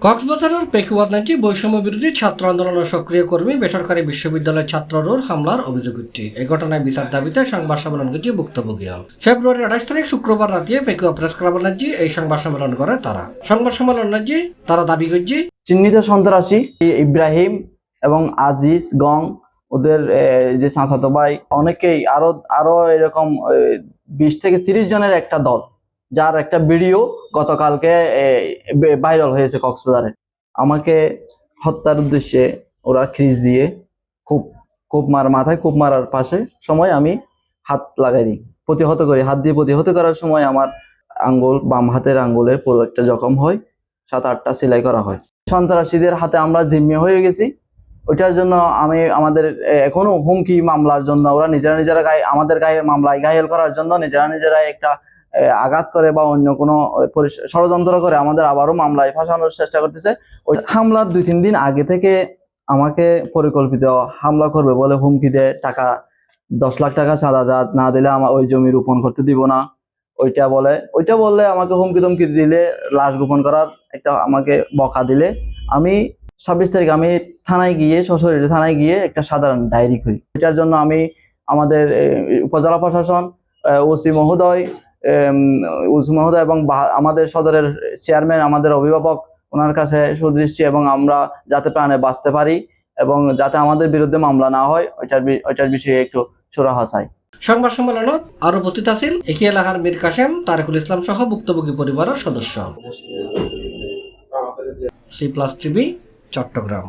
কক্সবাজারের পেকুয়াদনাজি বৈষম্য বিরোধী ছাত্র আন্দোলনের সক্রিয় কর্মী বেসরকারি বিশ্ববিদ্যালয়ের ছাত্রর হামলার অভিযোগ উঠছে। এ ঘটনায় বিচার দাবিতে সংবাদ সম্মেলন করছে ভুক্তভোগীরা। ফেব্রুয়ারি 28 তারিখ শুক্রবার রাতে পেকুয়া প্রেস ক্লাবের নাজি এই সংবাদ সম্মেলন করে তারা। সংবাদ সম্মেলন নাজি তারা দাবি করছে চিহ্নিত সন্ত্রাসী ইব্রাহিম এবং আজিজ গং ওদের যে চাচাতো ভাই অনেকেই আরো এরকম 20 থেকে 30 জনের একটা দল, যার একটা ভিডিও গতকালকে ভাইরাল হয়েছে কক্সবাজারে। আমাকে হত্যার উদ্দেশ্যে ওরা খিস দিয়ে মাথায় কোপ মারার পাশে সময় আমি হাত লাগাই দিই, প্রতিহত করি। হাত দিয়ে প্রতিহত করার সময় আমার বাম হাতের আঙ্গুলের পুরো একটা জখম হয়, 7-8টা সেলাই করা হয়। সন্ত্রাসীদের হাতে আমরা জিম্মি হয়ে গেছি। ওইটার জন্য আমাদের এখনো হুমকি মামলার জন্য ওরা নিজেরা আমাদের মামলায় ঘায়েল করার জন্য নিজেরা একটা আঘাত করে বা অন্য কোনো ষড়যন্ত্র করে আমাদের আবারও মামলায় ফাঁসানোর চেষ্টা করতেছে। ওই হামলার 2-3 দিন আগে থেকে আমাকে পরিকল্পিত হামলা করবে বলে হুমকি দেয়। 10 লাখ টাকা চাঁদা না দিলে আমার ওই জমি রোপণ করতে দিব না, ওইটা বললে আমাকে হুমকি ধমকি দিলে, লাশ গোপন করার একটা আমাকে বকা দিলে, আমি 26 তারিখ আমি সশরীরে থানায় গিয়ে একটা সাধারণ ডায়েরি করি। এটার জন্য আমি আমাদের উপজেলা প্রশাসন, ওসি মহোদয় এবং আমাদের সদরের চেয়ারম্যান, আমাদের অভিভাবক, ওনার কাছে সুদৃষ্টি এবং আমরা যাতে প্রাণে বাঁচতে পারি এবং যাতে আমাদের বিরুদ্ধে মামলা না হয় ওইটার বিষয়ে একটু সুরাহা চাই। সংবাদ সম্মেলনত আরো উপস্থিত আছেন একই এলাকার মীর কাসেম, তারেকুল ইসলাম সহ ভুক্তভোগী পরিবারের সদস্য। C+ TV, Chittagong.